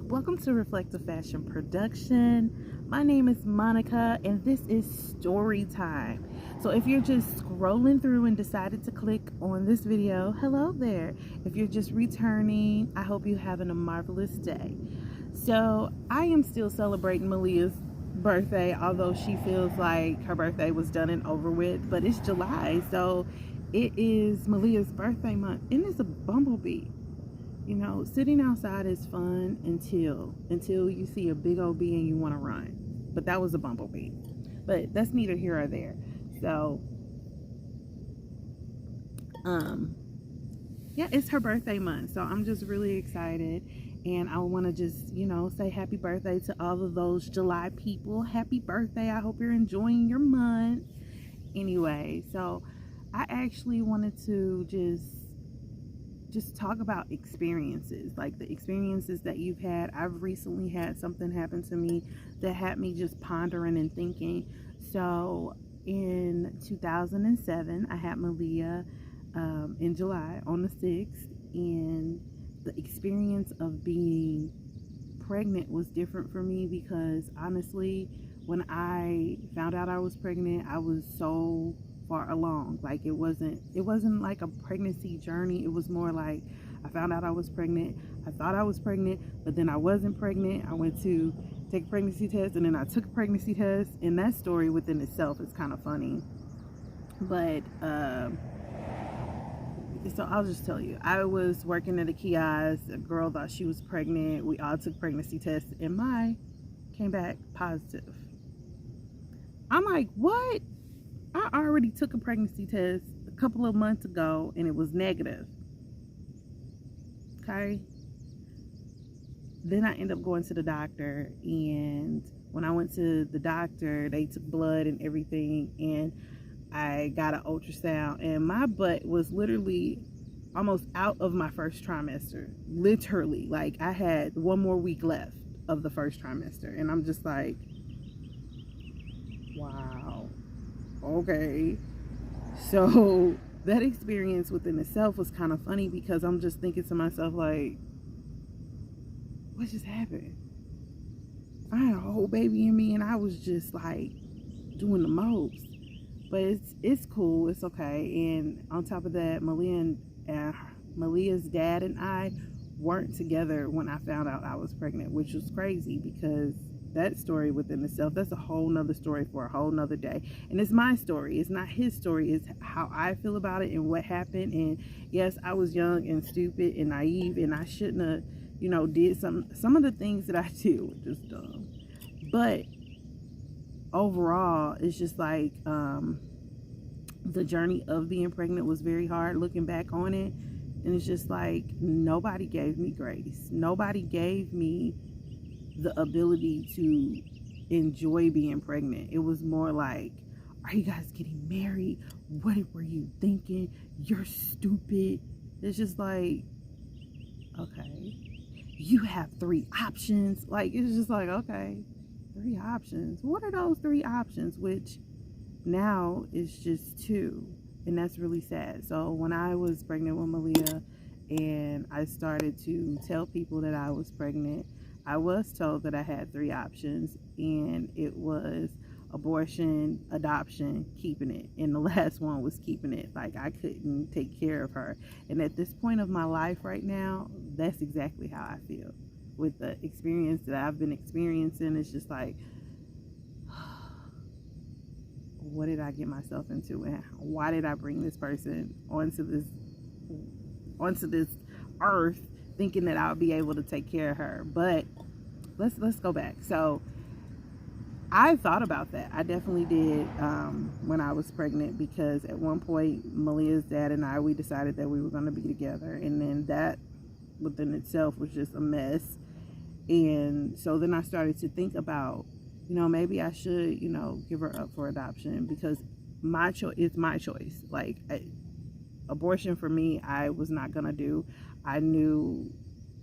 Welcome to Reflective Fashion Production. My name is Monica and this is story time. So if you're just scrolling through and decided to click on this video, hello there. If you're just returning, I hope you're having a marvelous day. So I am still celebrating Malia's birthday, although she feels like her birthday was done and over with, but it's July, so it is Malia's birthday month and it's a bumblebee. You know, sitting outside is fun until you see a big old bee and you want to run. But that was a bumblebee. But that's neither here or there. So, yeah, it's her birthday month. So I'm just really excited. And I want to just, say happy birthday to all of those July people. Happy birthday. I hope you're enjoying your month. Anyway, so I actually wanted to just talk about experiences, like the experiences that you've had. I've recently had something happen to me that had me just pondering and thinking. So in 2007, I had Malia in July on the 6th, and the experience of being pregnant was different for me because honestly, when I found out I was pregnant, I was so far along. Like it wasn't like a pregnancy journey. It was more like I found out I was pregnant. I thought I was pregnant, but then I wasn't pregnant. I went to take a pregnancy test, and then I took a pregnancy test, and that story within itself is kind of funny. But so I'll just tell you, I was working at a kiosk. A girl thought she was pregnant. We all took pregnancy tests, and mine came back positive. I'm like, what? I already took a pregnancy test a couple of months ago and it was negative. Okay. Then I ended up going to the doctor, and when I went to the doctor, they took blood and everything, and I got an ultrasound, and my butt was literally almost out of my first trimester. Literally, like I had one more week left of the first trimester, and I'm just like, wow. Okay. So that experience within itself was kind of funny because I'm just thinking to myself, like, what just happened? I had a whole baby in me and I was just like doing the most. But it's cool, it's okay. And on top of that, Malia's dad and I weren't together when I found out I was pregnant, which was crazy because that story within itself, that's a whole nother story for a whole nother day. And it's my story, it's not his story. It's how I feel about it and what happened. And yes, I was young and stupid and naive, and I shouldn't have did some of the things that I did were just dumb. But overall, it's just like the journey of being pregnant was very hard looking back on it. And it's just like nobody gave me grace, nobody gave me the ability to enjoy being pregnant. It was more like, are you guys getting married? What were you thinking? You're stupid. It's just like, okay, you have 3 options. Like, it's just like, okay, 3 options. What are those 3 options? Which now is just 2, and that's really sad. So when I was pregnant with Malia and I started to tell people that I was pregnant, I was told that I had 3 options, and it was abortion, adoption, keeping it. And the last one was keeping it. Like, I couldn't take care of her. And at this point of my life right now, that's exactly how I feel. With the experience that I've been experiencing, it's just like, what did I get myself into? And why did I bring this person onto this earth thinking that I'll be able to take care of her? But let's go back. So I thought about that. I definitely did when I was pregnant, because at one point Malia's dad and I, we decided that we were going to be together, and then that within itself was just a mess. And so then I started to think about, maybe I should, give her up for adoption, because it's my choice. Like, abortion for me, I was not going to do. I knew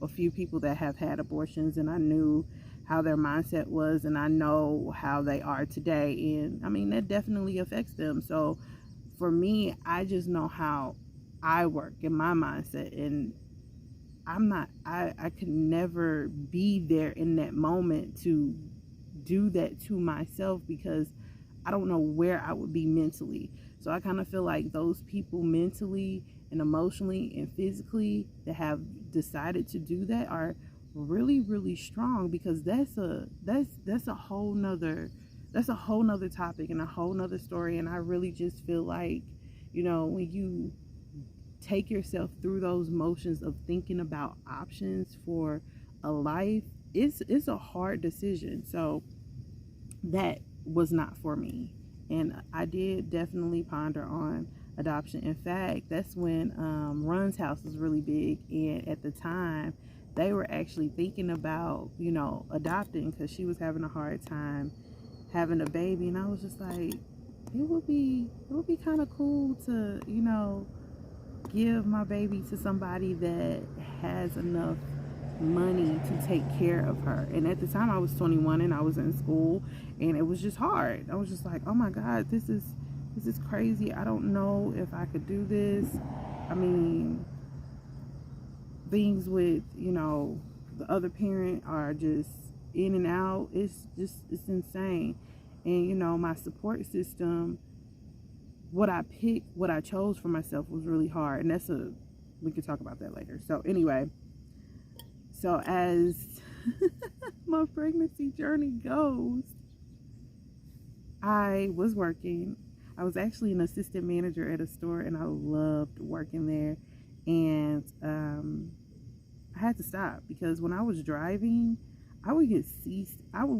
a few people that have had abortions, and I knew how their mindset was, and I know how they are today, and I mean, that definitely affects them. So for me, I just know how I work in my mindset, and I could never be there in that moment to do that to myself, because I don't know where I would be mentally. So I kind of feel like those people mentally and emotionally and physically that have decided to do that are really, really strong, because that's a whole nother, that's a whole nother topic and a whole nother story. And I really just feel like, when you take yourself through those motions of thinking about options for a life, it's a hard decision. So that was not for me. And I did definitely ponder on adoption. In fact, that's when Run's house was really big. And at the time, they were actually thinking about, adopting, because she was having a hard time having a baby. And I was just like, it would be kind of cool to, give my baby to somebody that has enough money to take care of her. And at the time I was 21 and I was in school, and it was just hard. I was just like, oh my God, this is crazy. I don't know if I could do this. I mean, things with, the other parent are just in and out. It's insane. And, my support system, what I chose for myself was really hard. And we could talk about that later. So anyway, so as my pregnancy journey goes, I was working. I was actually an assistant manager at a store, and I loved working there. And I had to stop, because when I was driving, I would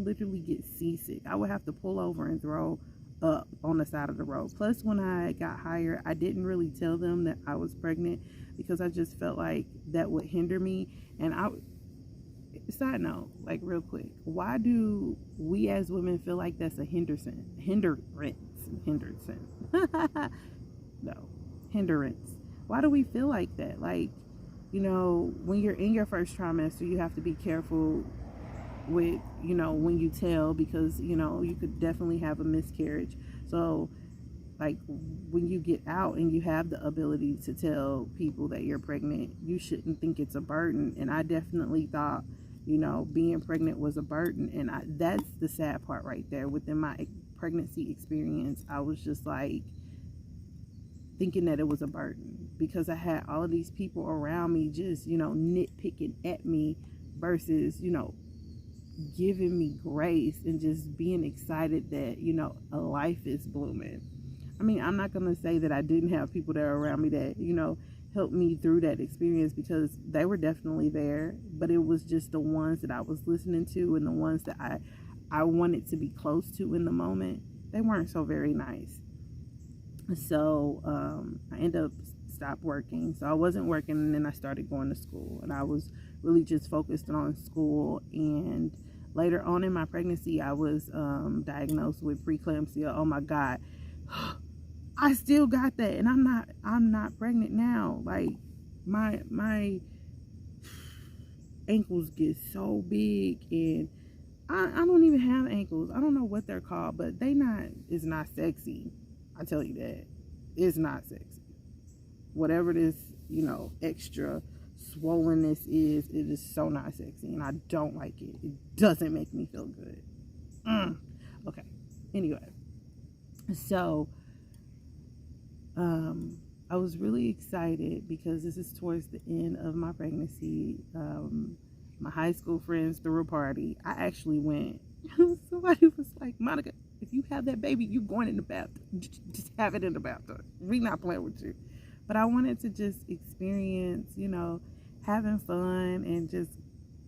literally get seasick. I would have to pull over and throw up on the side of the road. Plus, when I got hired, I didn't really tell them that I was pregnant, because I just felt like that would hinder me. And side note, like real quick, why do we as women feel like that's a hindrance? No, hindrance. Why do we feel like that? Like, when you're in your first trimester, you have to be careful with, when you tell, because, you could definitely have a miscarriage. So, like, when you get out and you have the ability to tell people that you're pregnant, you shouldn't think it's a burden. And I definitely thought, being pregnant was a burden. And that's the sad part right there. Within my pregnancy experience, I was just like thinking that it was a burden, because I had all of these people around me just, nitpicking at me versus, giving me grace and just being excited that, a life is blooming. I mean, I'm not going to say that I didn't have people that are around me that, helped me through that experience, because they were definitely there, but it was just the ones that I was listening to and the ones that I wanted to be close to in the moment. They weren't so very nice. So I ended up stopped working. So I wasn't working, and then I started going to school, and I was really just focused on school. And later on in my pregnancy, I was diagnosed with preeclampsia. Oh my God. I still got that, and I'm not pregnant now. Like, my ankles get so big, and I don't even have ankles. I don't know what they're called, but it's not sexy. I tell you that. It's not sexy. Whatever this, extra swollenness is, it is so not sexy, and I don't like it. It doesn't make me feel good. Okay. Anyway, so I was really excited, because this is towards the end of my pregnancy. My high school friends threw a party. I actually went. Somebody was like, Monica, if you have that baby, you're going in the bathtub. Just have it in the bathtub. We not playing with you. But I wanted to just experience, having fun and just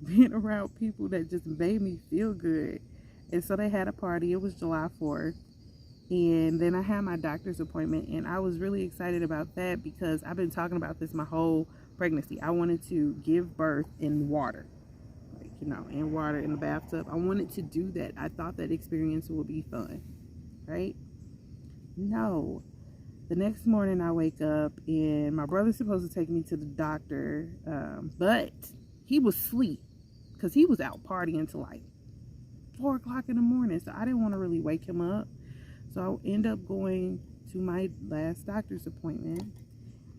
being around people that just made me feel good. And so they had a party. It was July 4th. And then I had my doctor's appointment, and I was really excited about that, because I've been talking about this my whole pregnancy. I wanted to give birth in water, like, in water in the bathtub. I wanted to do that. I thought that experience would be fun, right? No. The next morning I wake up, and my brother's supposed to take me to the doctor, but he was asleep, because he was out partying till like 4 o'clock in the morning, so I didn't want to really wake him up. So I end up going to my last doctor's appointment.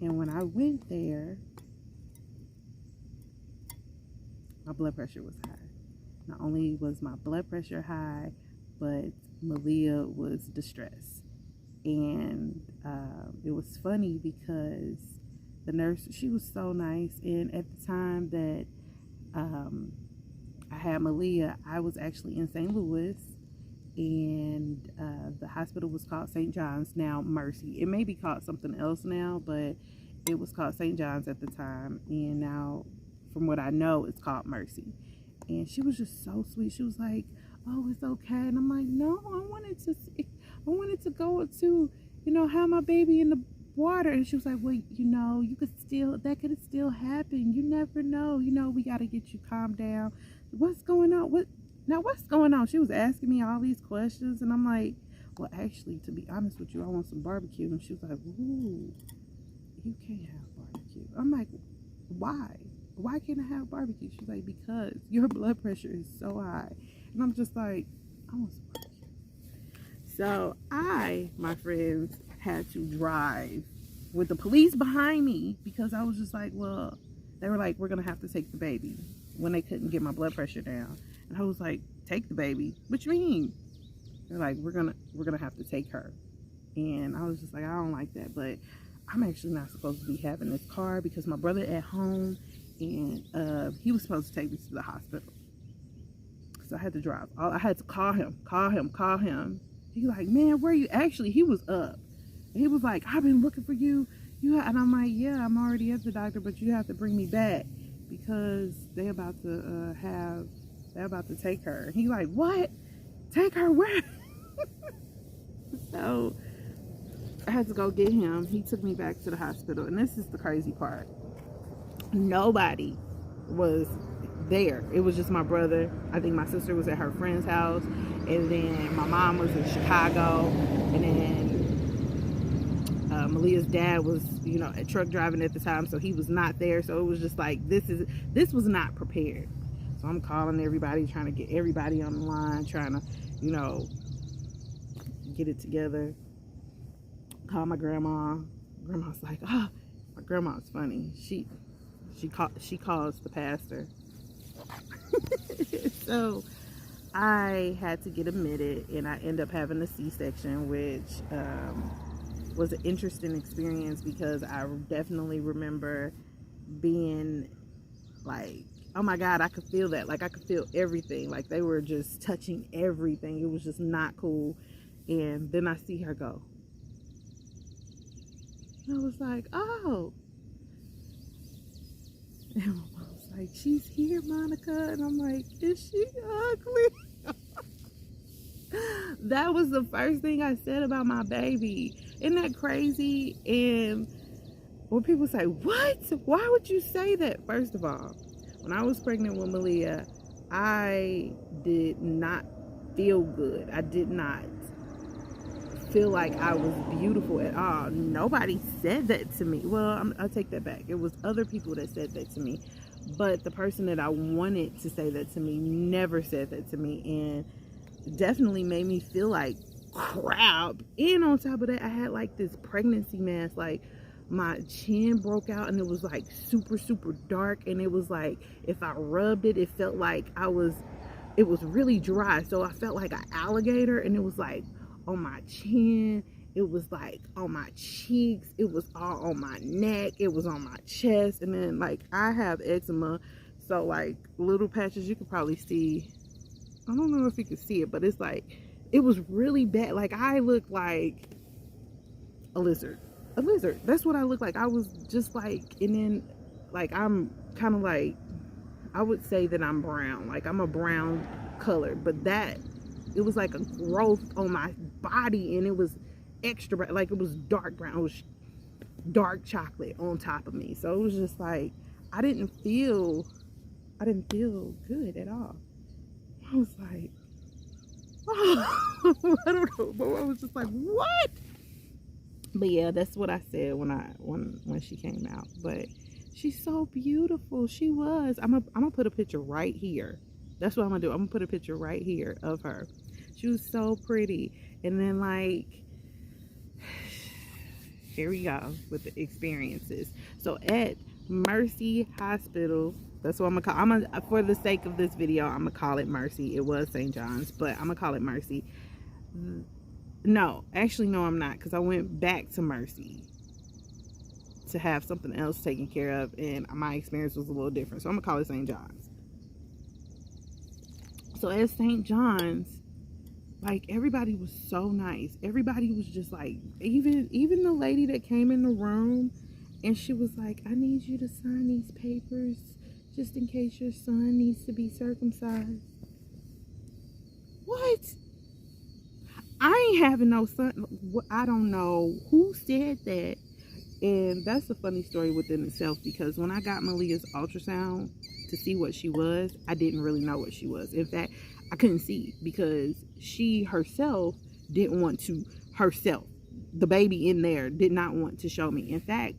And when I went there, my blood pressure was high. Not only was my blood pressure high, but Malia was distressed. And it was funny because the nurse, she was so nice. And at the time that I had Malia, I was actually in St. Louis, and the hospital was called St. John's, now Mercy. It may be called something else now, but it was called St. John's at the time, and now, from what I know, it's called Mercy. And she was just so sweet. She was like, "Oh, it's okay," and I'm like, "No, I wanted to go to, have my baby in the water." And she was like, "Well, that could still happen. You never know. We got to get you calmed down. What's going on? What's going on?" She was asking me all these questions, and I'm like, "Well, actually, to be honest with you, I want some barbecue." And she was like, "Ooh, you can't have barbecue." I'm like, "Why? Why can't I have barbecue?" She's like, "Because your blood pressure is so high." And I'm just like, "I want some barbecue." So my friends, had to drive with the police behind me, because I was just like, well, they were like, "We're gonna have to take the baby," when they couldn't get my blood pressure down. And I was like, "Take the baby? What you mean?" They're like, we're gonna have to take her." And I was just like, I don't like that, but I'm actually not supposed to be having this car because my brother at home, and he was supposed to take me to the hospital. So I had to drive. I had to call him. He's like, "Man, where are you?" Actually, he was up. And he was like, "I've been looking for you." And I'm like, "Yeah, I'm already at the doctor, but you have to bring me back because they're about to take her." And he's like, "What? Take her where?" So I had to go get him. He took me back to the hospital. And this is the crazy part. Nobody was there. It was just my brother. I think my sister was at her friend's house. And then my mom was in Chicago. And then Malia's dad was, a truck driving at the time. So he was not there. So it was just like, this was not prepared. So I'm calling everybody, trying to get everybody on the line, trying to, get it together. Call my grandma. Grandma's like, "Oh," my grandma's funny. She calls the pastor. So I had to get admitted, and I ended up having a C-section, which was an interesting experience because I definitely remember being like, oh my God, I could feel that. Like, I could feel everything. Like, they were just touching everything. It was just not cool. And then I see her go. And I was like, "Oh." And my mom was like, "She's here, Monica." And I'm like, "Is she ugly?" That was the first thing I said about my baby. Isn't that crazy? And when people say, "What? Why would you say that?" First of all, when I was pregnant with Malia, I did not feel good. I did not feel like I was beautiful at all. Nobody said that to me. Well, I'll take that back. It was other people that said that to me. But the person that I wanted to say that to me never said that to me, and definitely made me feel like crap. And on top of that, I had like this pregnancy mask. Like, my chin broke out, and it was like super, super dark. And it was like, if I rubbed it, it felt like it was really dry. So I felt like an alligator, and it was like on my chin, it was like on my cheeks, it was all on my neck, it was on my chest. And then, like, I have eczema, so like little patches, you could probably see, I don't know if you could see it, but it's like, it was really bad. Like, I looked like a lizard. That's what I looked like. I was just like, and then like, I'm kind of like, I would say that I'm brown. Like, I'm a brown color, but it was like a growth on my body, and it was extra bright. Like, it was dark brown. It was dark chocolate on top of me. So it was just like, I didn't feel good at all. I was like, oh, I don't know, but I was just like, what? But yeah, that's what I said when she came out. But she's so beautiful. She was. I'm gonna put a picture right here. That's what I'm gonna do. I'm gonna put a picture right here of her. She was so pretty. And then, like, here we go with the experiences. So at Mercy Hospital. That's what I'm gonna call. For the sake of this video, I'm gonna call it Mercy. It was St. John's, but I'm gonna call it Mercy. No, actually, no, I'm not, because I went back to Mercy to have something else taken care of, and my experience was a little different. So I'm gonna call it St. John's. So at St. John's, like, everybody was so nice. Everybody was just like, even the lady that came in the room, and she was like, I need you to sign these papers just in case your son needs to be circumcised. What? I ain't having no son. I don't know who said that. And that's a funny story within itself, because when I got Malia's ultrasound to see what she was, I didn't really know what she was. In fact, I couldn't see, because she herself didn't want to, the baby in there did not want to show me. In fact,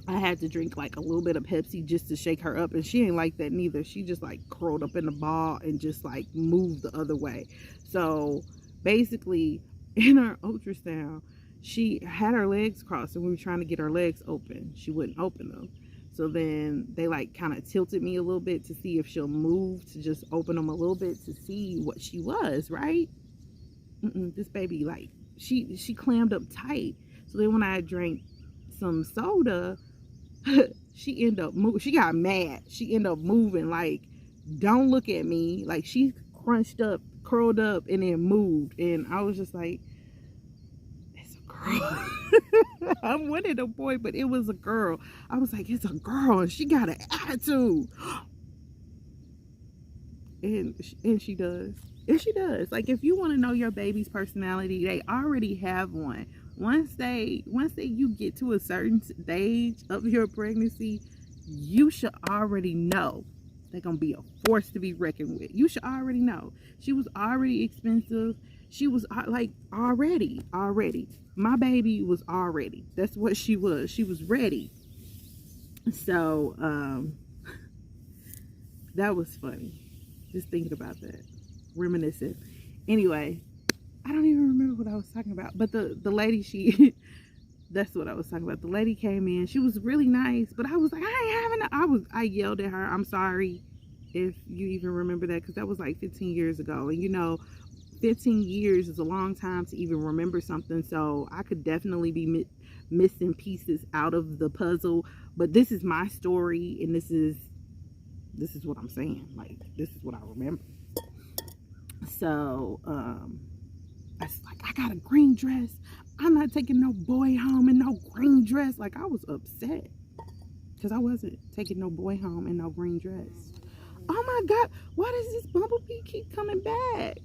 I had to drink like a little bit of Pepsi just to shake her up, and she ain't like that neither. She just like curled up in the ball and just like moved the other way. So basically, in her ultrasound, she had her legs crossed, and we were trying to get her legs open. She wouldn't open them. So then they like kind of tilted me a little bit to see if she'll move to just open them a little bit to see what she was, right? This baby, like, she clammed up tight. So then when I drank some soda, she ended up moving. She got mad. She ended up moving, like, don't look at me. Like, she crunched up, curled up, and then moved. And I was just like, it's a girl. I wanted a boy, but it was a girl. I was like, it's a girl, and she got an attitude. And she does. And she does. Like, if you want to know your baby's personality, they already have one. Once you get to a certain stage of your pregnancy, you should already know they're gonna be a force to be reckoned with. You should already know. She was already expensive. She was like already. My baby was already. That's what she was. She was ready. So that was funny. Just thinking about that. Reminiscent. Anyway, I don't even remember what I was talking about. But the lady, that's what I was talking about. The lady came in. She was really nice. But I was like, I yelled at her. I'm sorry if you even remember that, because that was like 15 years ago. And you know, 15 years is a long time to even remember something. So I could definitely be missing pieces out of the puzzle. But this is my story, and this is what I'm saying. Like, this is what I remember. So I was like, I got a green dress. I'm not taking no boy home in no green dress. Like, I was upset because I wasn't taking no boy home in no green dress. Oh my God, why does this bumblebee keep coming back?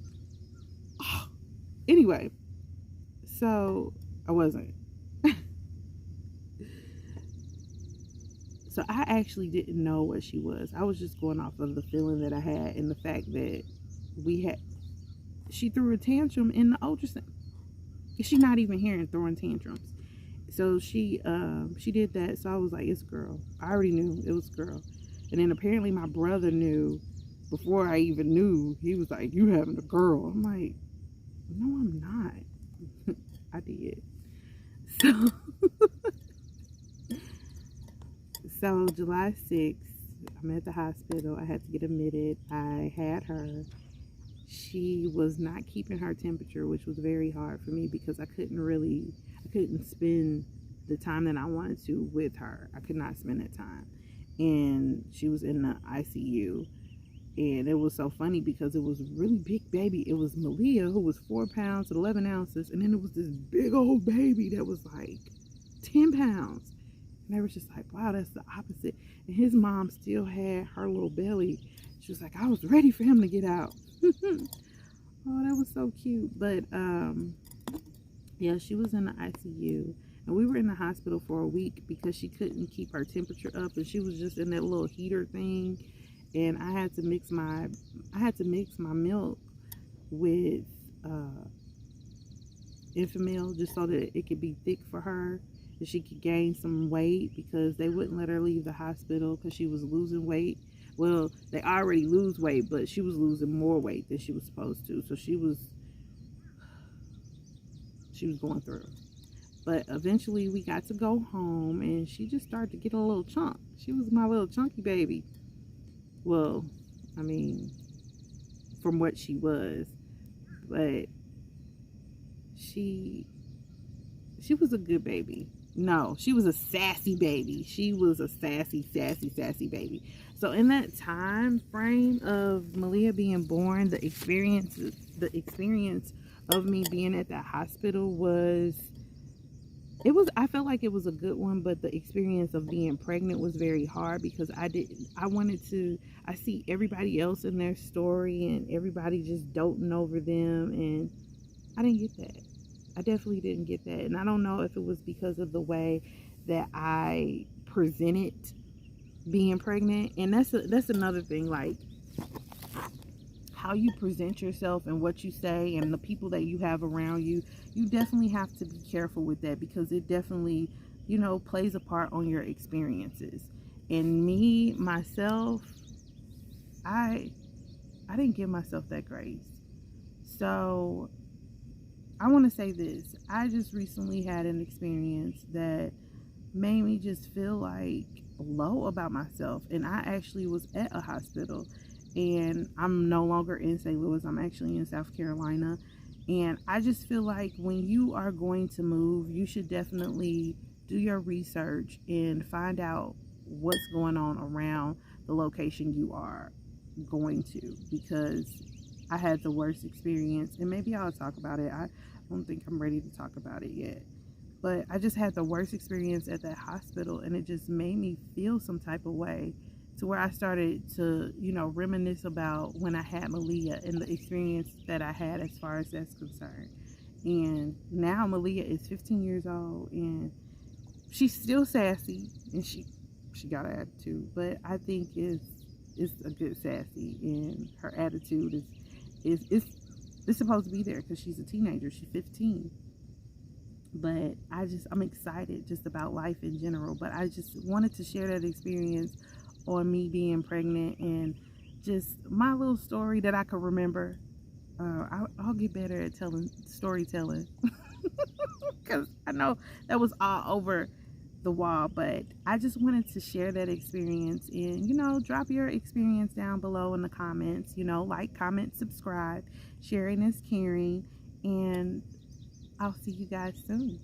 Oh. Anyway, so I wasn't. So I actually didn't know what she was. I was just going off of the feeling that I had, and the fact that she threw a tantrum in the ultrasound. She's not even hearing throwing tantrums. So she did that. So I was like, it's a girl. I already knew it was a girl. And then apparently my brother knew before I even knew. He was like, you having a girl. I'm like, no, I'm not. I did. So July 6th, I'm at the hospital. I had to get admitted. I had her. She was not keeping her temperature, which was very hard for me, because I couldn't spend the time that I wanted to with her. I could not spend that time. And she was in the ICU. And it was so funny because it was a really big baby. It was Malia, who was 4 pounds and 11 ounces. And then it was this big old baby that was like 10 pounds. And they were just like, wow, that's the opposite. And his mom still had her little belly. She was like, I was ready for him to get out. Oh, that was so cute. But yeah, she was in the ICU. And we were in the hospital for a week because she couldn't keep her temperature up. And she was just in that little heater thing. And I had to mix my milk with Enfamil, just so that it could be thick for her, that she could gain some weight, because they wouldn't let her leave the hospital because she was losing weight. Well, they already lose weight, but she was losing more weight than she was supposed to. So she was going through. But eventually we got to go home, and she just started to get a little chunk. She was my little chunky baby. Well, I mean, from what she was. But she was a good baby. No, she was a sassy baby. She was a sassy baby. So in that time frame of Malia being born, the experience of me being at that hospital I felt like it was a good one, but the experience of being pregnant was very hard because I see everybody else in their story and everybody just doting over them, and I didn't get that. I definitely didn't get that. And I don't know if it was because of the way that I presented being pregnant. And that's another thing, like how you present yourself and what you say and the people that you have around you. You definitely have to be careful with that because it definitely, plays a part on your experiences. And me, myself, I didn't give myself that grace. So I want to say this. I just recently had an experience that made me just feel like low about myself. And I actually was at a hospital, and I'm no longer in St. Louis. I'm actually in South Carolina. And I just feel like when you are going to move, you should definitely do your research and find out what's going on around the location you are going to, because I had the worst experience, and maybe I'll talk about it. I don't think I'm ready to talk about it yet, but I just had the worst experience at that hospital, and it just made me feel some type of way to where I started to, reminisce about when I had Malia and the experience that I had as far as that's concerned. And now Malia is 15 years old, and she's still sassy, and she got an attitude, but I think it's a good sassy, and her attitude is supposed to be there because she's a teenager. She's 15. But I'm excited just about life in general. But I just wanted to share that experience on me being pregnant and just my little story that I could remember. I'll get better at storytelling because I know that was all over the wall, but I just wanted to share that experience. And drop your experience down below in the comments. Like, comment, subscribe. Sharing is caring, and I'll see you guys soon.